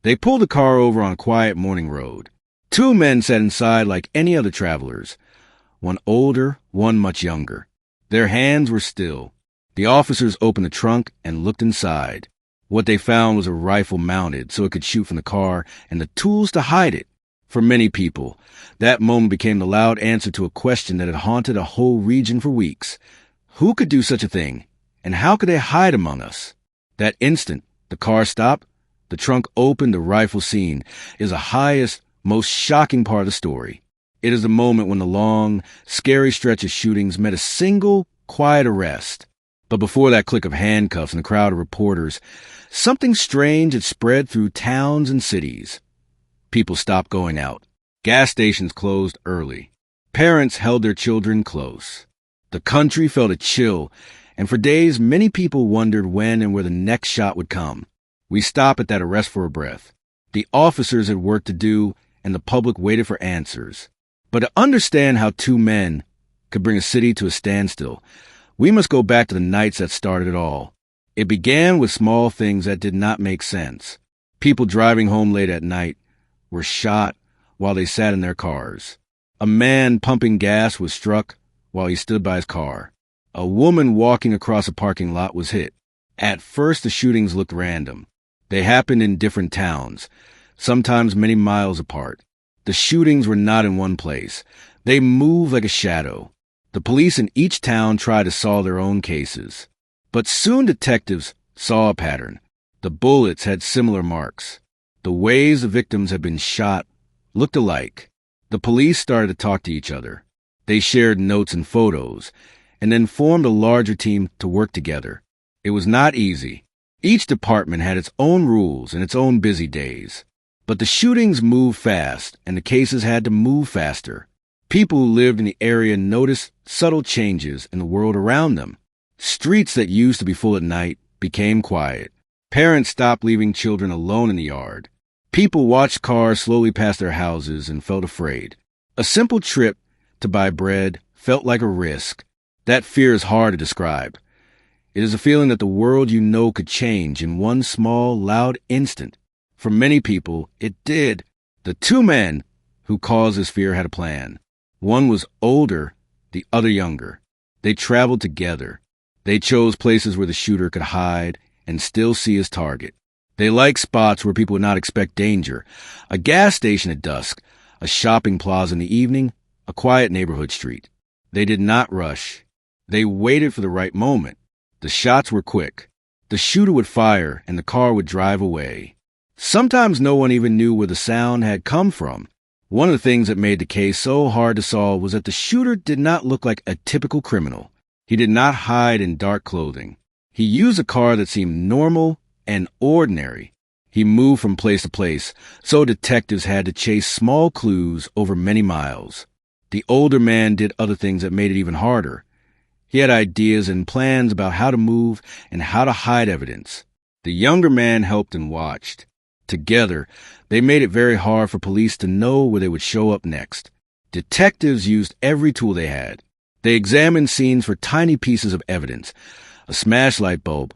They pulled the car over on a quiet morning road. Two men sat inside like any other travelers, one older, one much younger. Their hands were still. The officers opened the trunk and looked inside. What they found was a rifle mounted so it could shoot from the car and the tools to hide it. For many people, that moment became the loud answer to a question that had haunted a whole region for weeks. Who could do such a thing, and how could they hide among us? That instant, the car stopped, the trunk opened, the rifle seen, is the highest, most shocking part of the story. It is the moment when the long, scary stretch of shootings met a single, quiet arrest. But before that click of handcuffs and a crowd of reporters, something strange had spread through towns and cities. People stopped going out. Gas stations closed early. Parents held their children close. The country felt a chill, and for days many people wondered when and where the next shot would come. We stopped at that arrest for a breath. The officers had work to do, and the public waited for answers. But to understand how two men could bring a city to a standstill, we must go back to the nights that started it all. It began with small things that did not make sense. People driving home late at night were shot while they sat in their cars. A man pumping gas was struck while he stood by his car. A woman walking across a parking lot was hit. At first, the shootings looked random. They happened in different towns, sometimes many miles apart. The shootings were not in one place. They moved like a shadow. The police in each town tried to solve their own cases. But soon detectives saw a pattern. The bullets had similar marks. The ways the victims had been shot looked alike. The police started to talk to each other. They shared notes and photos, and then formed a larger team to work together. It was not easy. Each department had its own rules and its own busy days. But the shootings moved fast, and the cases had to move faster. People who lived in the area noticed subtle changes in the world around them. Streets that used to be full at night became quiet. Parents stopped leaving children alone in the yard. People watched cars slowly pass their houses and felt afraid. A simple trip to buy bread felt like a risk. That fear is hard to describe. It is a feeling that the world you know could change in one small, loud instant. For many people, it did. The two men who caused this fear had a plan. One was older, the other younger. They traveled together. They chose places where the shooter could hide and still see his target. They liked spots where people would not expect danger. A gas station at dusk, a shopping plaza in the evening, a quiet neighborhood street. They did not rush. They waited for the right moment. The shots were quick. The shooter would fire and the car would drive away. Sometimes no one even knew where the sound had come from. One of the things that made the case so hard to solve was that the shooter did not look like a typical criminal. He did not hide in dark clothing. He used a car that seemed normal and ordinary. He moved from place to place, so detectives had to chase small clues over many miles. The older man did other things that made it even harder. He had ideas and plans about how to move and how to hide evidence. The younger man helped and watched. Together, they made it very hard for police to know where they would show up next. Detectives used every tool they had. They examined scenes for tiny pieces of evidence: a smashed light bulb,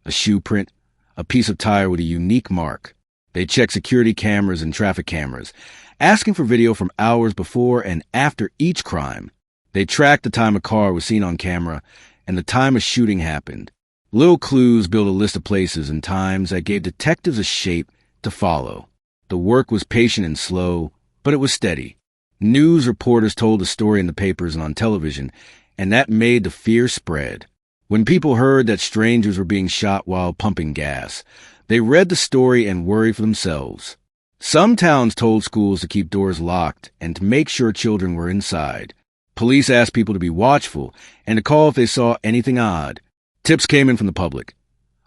a shoe print, a piece of tire with a unique mark. They checked security cameras and traffic cameras, asking for video from hours before and after each crime. They tracked the time a car was seen on camera and the time a shooting happened. Little clues built a list of places and times that gave detectives a shape to follow. The work was patient and slow, but it was steady. News reporters told the story in the papers and on television, and that made the fear spread. When people heard that strangers were being shot while pumping gas, they read the story and worried for themselves. Some towns told schools to keep doors locked and to make sure children were inside. Police asked people to be watchful and to call if they saw anything odd. Tips came in from the public.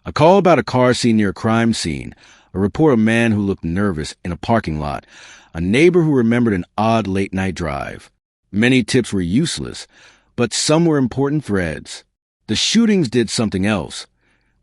A call about a car seen near a crime scene, a report of a man who looked nervous in a parking lot, a neighbor who remembered an odd late-night drive. Many tips were useless, but some were important threads. The shootings did something else.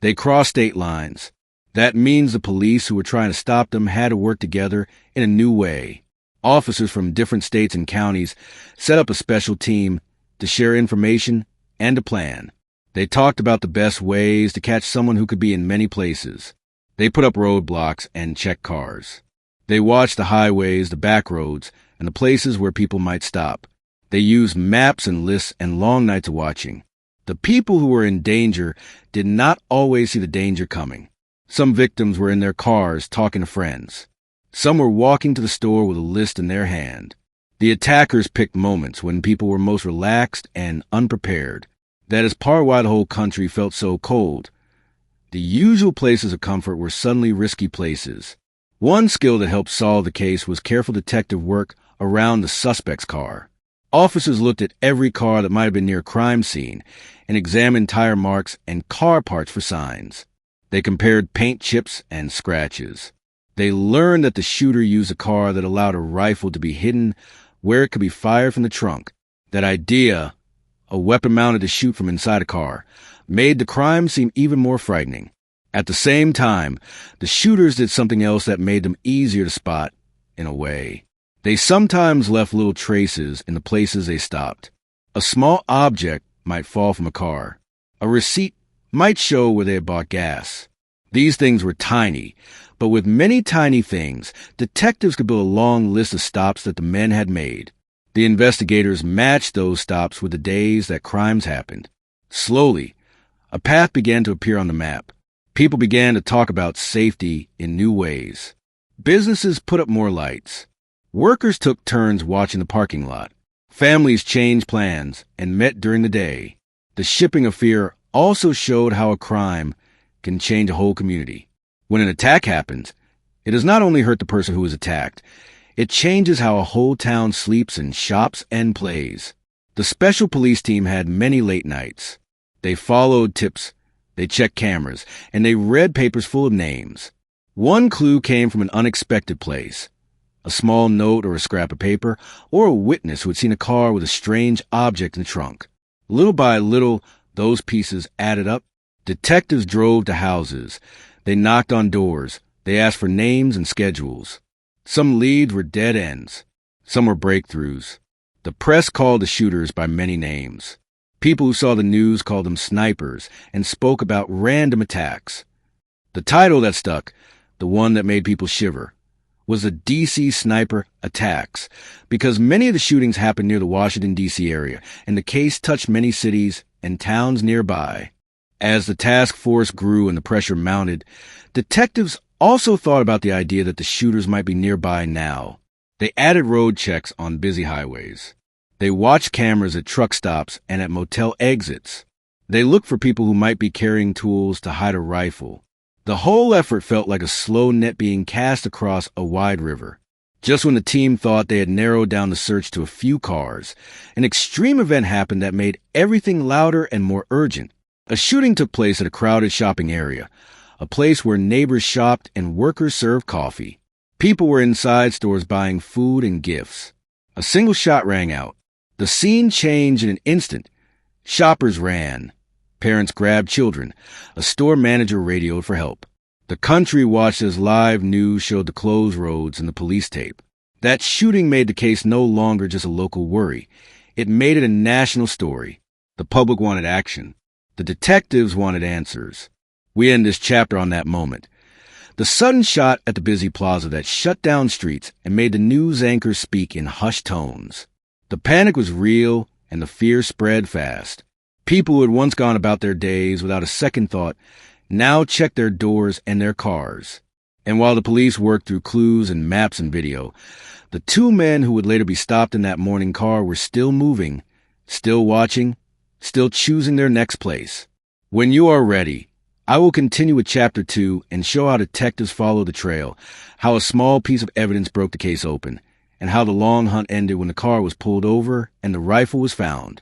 They crossed state lines. That means the police who were trying to stop them had to work together in a new way. Officers from different states and counties set up a special team to share information and to plan. They talked about the best ways to catch someone who could be in many places. They put up roadblocks and checked cars. They watched the highways, the back roads, and the places where people might stop. They used maps and lists and long nights of watching. The people who were in danger did not always see the danger coming. Some victims were in their cars talking to friends. Some were walking to the store with a list in their hand. The attackers picked moments when people were most relaxed and unprepared. That is part why the whole country felt so cold. The usual places of comfort were suddenly risky places. One skill that helped solve the case was careful detective work around the suspect's car. Officers looked at every car that might have been near a crime scene and examined tire marks and car parts for signs. They compared paint chips and scratches. They learned that the shooter used a car that allowed a rifle to be hidden where it could be fired from the trunk. That idea, a weapon mounted to shoot from inside a car, made the crime seem even more frightening. At the same time, the shooters did something else that made them easier to spot, in a way. They sometimes left little traces in the places they stopped. A small object might fall from a car. A receipt might show where they had bought gas. These things were tiny, but with many tiny things, detectives could build a long list of stops that the men had made. The investigators matched those stops with the days that crimes happened. Slowly, a path began to appear on the map. People began to talk about safety in new ways. Businesses put up more lights. Workers took turns watching the parking lot. Families changed plans and met during the day. The shipping of fear also showed how a crime can change a whole community. When an attack happens, it does not only hurt the person who is attacked, it changes how a whole town sleeps and shops and plays. The special police team had many late nights. They followed tips, they checked cameras, and they read papers full of names. One clue came from an unexpected place. A small note or a scrap of paper, or a witness who had seen a car with a strange object in the trunk. Little by little, those pieces added up. Detectives drove to houses. They knocked on doors. They asked for names and schedules. Some leads were dead ends. Some were breakthroughs. The press called the shooters by many names. People who saw the news called them snipers and spoke about random attacks. The title that stuck, the one that made people shiver, was the D.C. Sniper Attacks, because many of the shootings happened near the Washington, D.C. area, and the case touched many cities and towns nearby. As the task force grew and the pressure mounted, detectives also thought about the idea that the shooters might be nearby now. They added road checks on busy highways. They watched cameras at truck stops and at motel exits. They looked for people who might be carrying tools to hide a rifle. The whole effort felt like a slow net being cast across a wide river. Just when the team thought they had narrowed down the search to a few cars, an extreme event happened that made everything louder and more urgent. A shooting took place at a crowded shopping area, a place where neighbors shopped and workers served coffee. People were inside stores buying food and gifts. A single shot rang out. The scene changed in an instant. Shoppers ran. Parents grabbed children. A store manager radioed for help. The country watched as live news showed the closed roads and the police tape. That shooting made the case no longer just a local worry. It made it a national story. The public wanted action. The detectives wanted answers. We end this chapter on that moment. The sudden shot at the busy plaza that shut down streets and made the news anchors speak in hushed tones. The panic was real and the fear spread fast. People who had once gone about their days without a second thought now checked their doors and their cars. And while the police worked through clues and maps and video, the two men who would later be stopped in that morning car were still moving, still watching, still choosing their next place. When you are ready, I will continue with Chapter 2 and show how detectives followed the trail, how a small piece of evidence broke the case open, and how the long hunt ended when the car was pulled over and the rifle was found.